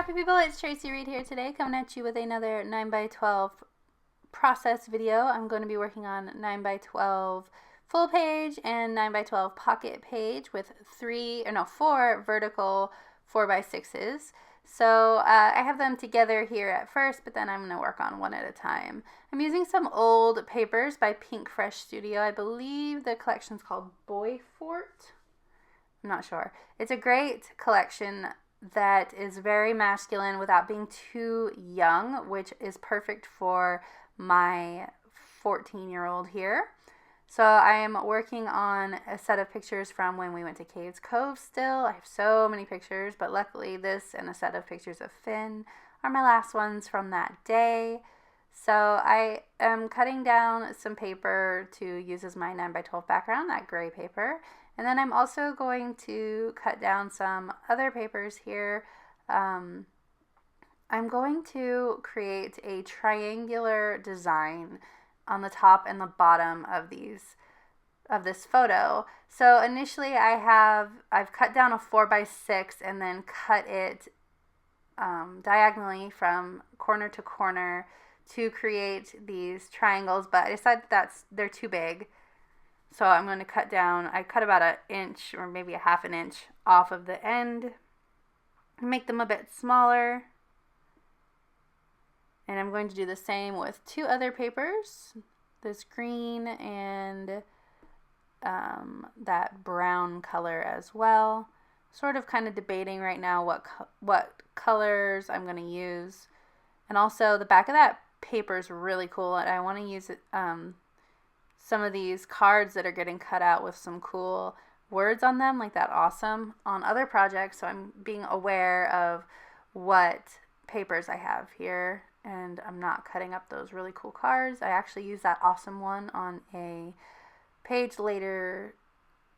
happy people, it's Tracy Reed here today, coming at you with another 9x12 process video. I'm going to be working on 9x12 full page and 9x12 pocket page with four vertical 4x6s. So I have them together here at first, but then I'm going to work on one at a time. I'm using some old papers by PinkFreshStudio. I believe the collection's called Boy Fort. I'm not sure. It's a great collection that is very masculine without being too young, which is perfect for my 14-year-old here. So I am working on a set of pictures from when we went to Caves Cove still. I have so many pictures, but luckily this and a set of pictures of Finn are my last ones from that day. So I am cutting down some paper to use as my 9x12 background, that gray paper. And then I'm also going to cut down some other papers here. I'm going to create a triangular design on the top and the bottom of this photo. So initially I've cut down a 4x6 and then cut it diagonally from corner to corner to create these triangles, but I decided they're too big. So I'm going to cut down, I cut about an inch or maybe a half an inch off of the end, make them a bit smaller. And I'm going to do the same with two other papers, this green and that brown color as well. Sort of kind of debating right now what colors I'm going to use. And also the back of that paper is really cool, and I want to use it, some of these cards that are getting cut out with some cool words on them, like that awesome, on other projects. So I'm being aware of what papers I have here, and I'm not cutting up those really cool cards. I actually use that awesome one on a page later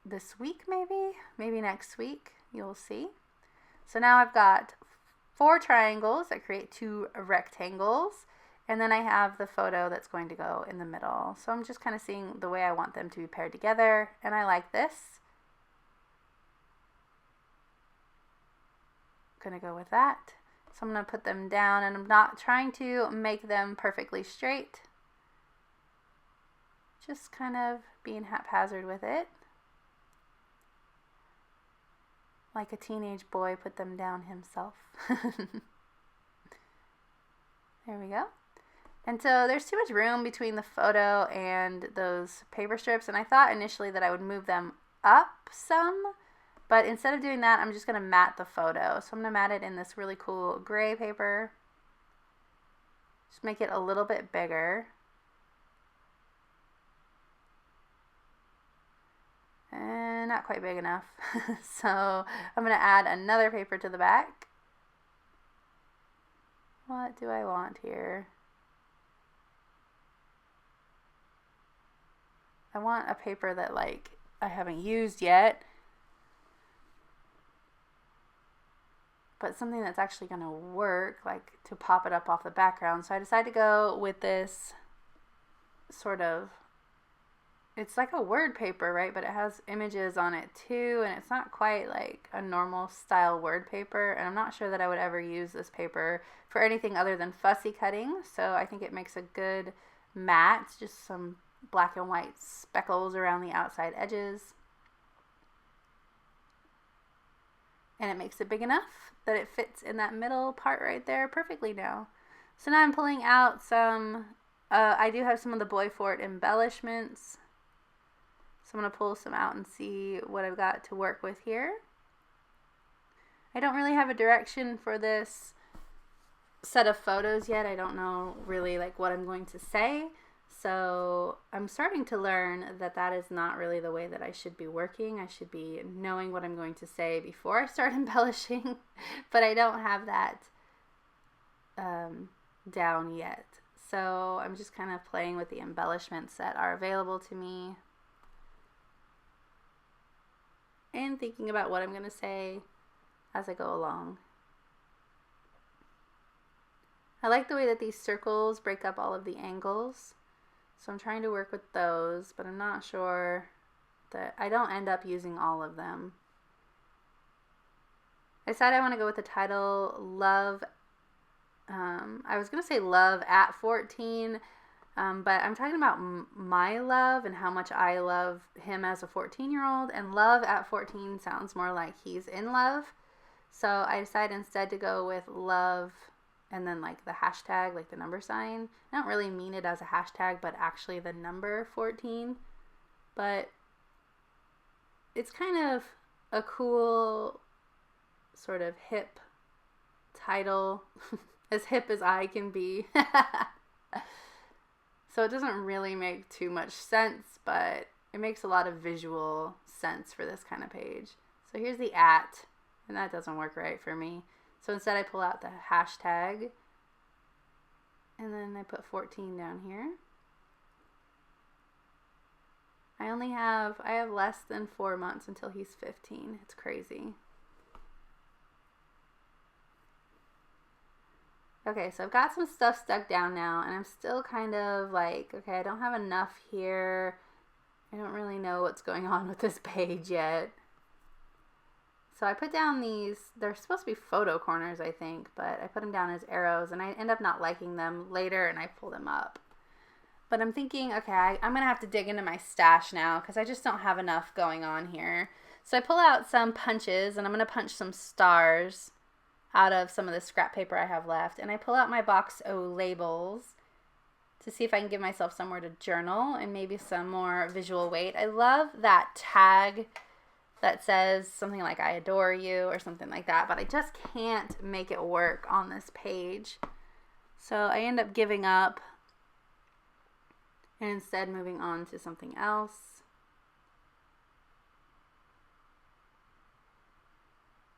this week, maybe next week, you'll see. So now I've got 4 triangles that create 2 rectangles. And then I have the photo that's going to go in the middle. So I'm just kind of seeing the way I want them to be paired together. And I like this. I'm going to go with that. So I'm going to put them down, and I'm not trying to make them perfectly straight. Just kind of being haphazard with it. Like a teenage boy put them down himself. There we go. And so there's too much room between the photo and those paper strips, and I thought initially that I would move them up some, but instead of doing that, I'm just going to mat the photo. So I'm going to mat it in this really cool gray paper. Just make it a little bit bigger. And not quite big enough. So I'm going to add another paper to the back. What do I want here? I want a paper that I haven't used yet, but something that's actually going to work, like to pop it up off the background. So I decided to go with this sort of, it's like a word paper, right? But it has images on it too, and it's not quite like a normal style word paper. And I'm not sure that I would ever use this paper for anything other than fussy cutting. So I think it makes a good mat, just some black and white speckles around the outside edges. And it makes it big enough that it fits in that middle part right there perfectly now. So now I'm pulling out some, I do have some of the Boy Fort embellishments. So I'm going to pull some out and see what I've got to work with here. I don't really have a direction for this set of photos yet. I don't know really what I'm going to say. So I'm starting to learn that is not really the way that I should be working. I should be knowing what I'm going to say before I start embellishing, but I don't have that down yet. So I'm just kind of playing with the embellishments that are available to me and thinking about what I'm going to say as I go along. I like the way that these circles break up all of the angles. So I'm trying to work with those, but I'm not sure that I don't end up using all of them. I decided I want to go with the title Love. I was going to say Love at 14, but I'm talking about my love and how much I love him as a 14-year-old, and love at 14 sounds more like he's in love. So I decided instead to go with love and then like the hashtag, like the number sign. I don't really mean it as a hashtag, but actually the number 14. But it's kind of a cool sort of hip title, as hip as I can be. So it doesn't really make too much sense, but it makes a lot of visual sense for this kind of page. So here's the at, and that doesn't work right for me. So instead I pull out the hashtag, and then I put 14 down here. I have less than 4 months until he's 15. It's crazy. Okay, so I've got some stuff stuck down now, and I'm still kind of like, okay, I don't have enough here. I don't really know what's going on with this page yet. So I put down these, they're supposed to be photo corners, I think, but I put them down as arrows, and I end up not liking them later, and I pull them up. But I'm thinking, okay, I'm going to have to dig into my stash now, because I just don't have enough going on here. So I pull out some punches, and I'm going to punch some stars out of some of the scrap paper I have left. And I pull out my box O labels to see if I can give myself somewhere to journal and maybe some more visual weight. I love that tag that says something like I adore you or something like that, but I just can't make it work on this page. So I end up giving up and instead moving on to something else.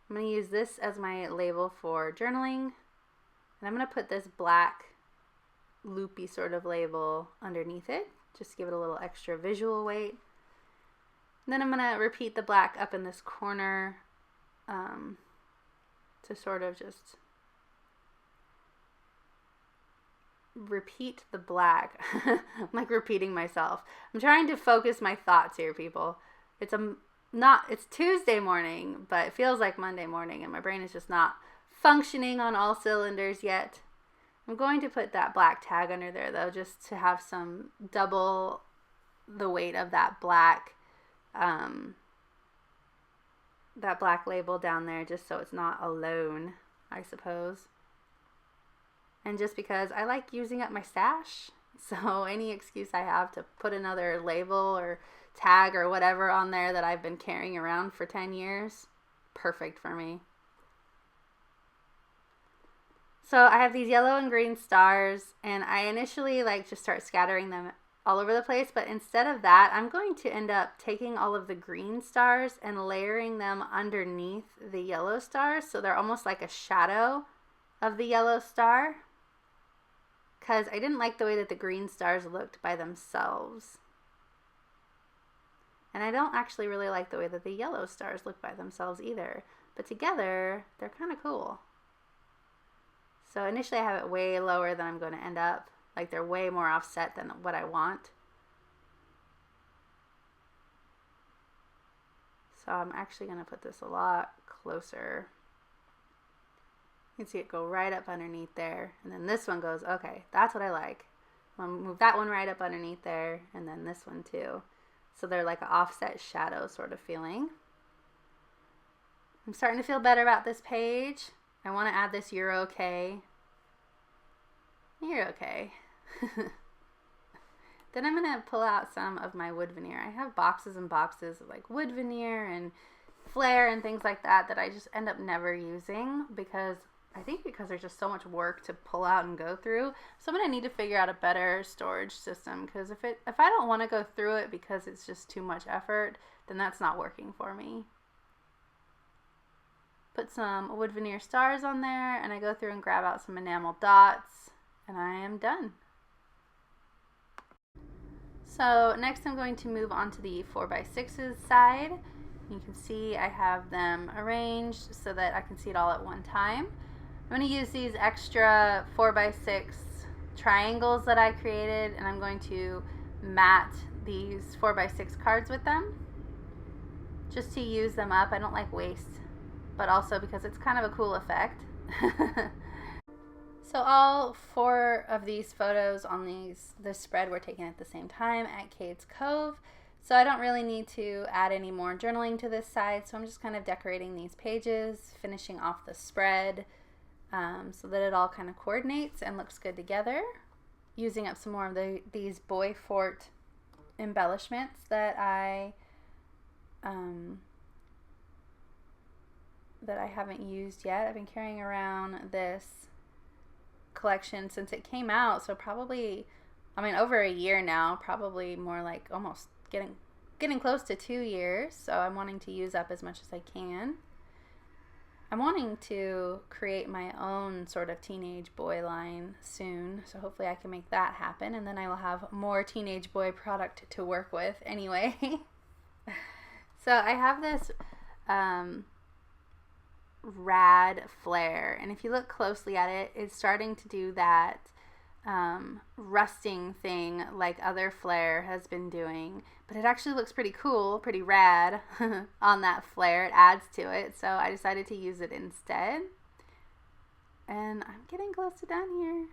I'm going to use this as my label for journaling, and I'm going to put this black loopy sort of label underneath it, just to give it a little extra visual weight. And then I'm going to repeat the black up in this corner to sort of just repeat the black. I'm like repeating myself. I'm trying to focus my thoughts here, people. It's Tuesday morning, but it feels like Monday morning, and my brain is just not functioning on all cylinders yet. I'm going to put that black tag under there, though, just to have some double the weight of that black label down there, just so it's not alone, I suppose. And just because I like using up my stash, so any excuse I have to put another label or tag or whatever on there that I've been carrying around for 10 years, perfect for me. So I have these yellow and green stars, and I initially just start scattering them all over the place, but instead of that, I'm going to end up taking all of the green stars and layering them underneath the yellow stars, so they're almost like a shadow of the yellow star, because I didn't like the way that the green stars looked by themselves. And I don't actually really like the way that the yellow stars look by themselves either. But together, they're kind of cool. So initially I have it way lower than I'm going to end up. Like they're way more offset than what I want. So I'm actually going to put this a lot closer. You can see it go right up underneath there. And then this one goes, okay, that's what I like. I'll move that one right up underneath there. And then this one too. So they're like an offset shadow sort of feeling. I'm starting to feel better about this page. I want to add this "you're okay." You're okay. Then I'm going to pull out some of my wood veneer. I have boxes and boxes of like wood veneer and flare and things like that that I just end up never using because there's just so much work to pull out and go through. So I'm going to need to figure out a better storage system, because if I don't want to go through it because it's just too much effort, then that's not working for me. Put some wood veneer stars on there, and I go through and grab out some enamel dots, and I am done. So next I'm going to move on to the 4x6s side. You can see I have them arranged so that I can see it all at one time. I'm going to use these extra 4x6 triangles that I created, and I'm going to mat these 4x6 cards with them just to use them up. I don't like waste, but but also because it's kind of a cool effect. So all 4 of these photos on this spread were taken at the same time at Cades Cove. So I don't really need to add any more journaling to this side. So I'm just kind of decorating these pages, finishing off the spread so that it all kind of coordinates and looks good together. Using up some more of these Boy Fort embellishments that I haven't used yet. I've been carrying around this collection since it came out, so probably, I mean, over a year now, probably more like almost getting close to 2 years. So I'm wanting to use up as much as I can. I'm wanting to create my own sort of teenage boy line soon, so hopefully I can make that happen, and then I will have more teenage boy product to work with anyway. So I have this rad flare, and if you look closely at it, it's starting to do that rusting thing like other flare has been doing, but it actually looks pretty cool, pretty rad on that flare. It adds to it, so I decided to use it instead, and I'm getting close to done here.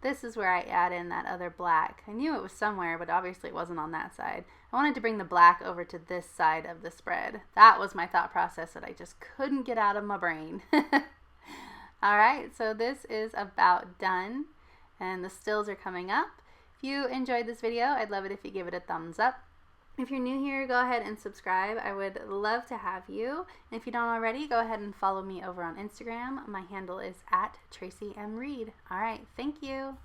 This is where I add in that other black. I knew it was somewhere, but obviously it wasn't on that side. I wanted to bring the black over to this side of the spread. That was my thought process that I just couldn't get out of my brain. Alright, so this is about done, and the stills are coming up. If you enjoyed this video, I'd love it if you give it a thumbs up. If you're new here, go ahead and subscribe. I would love to have you. And if you don't already, go ahead and follow me over on Instagram. My handle is @TracyMReed. All right, thank you.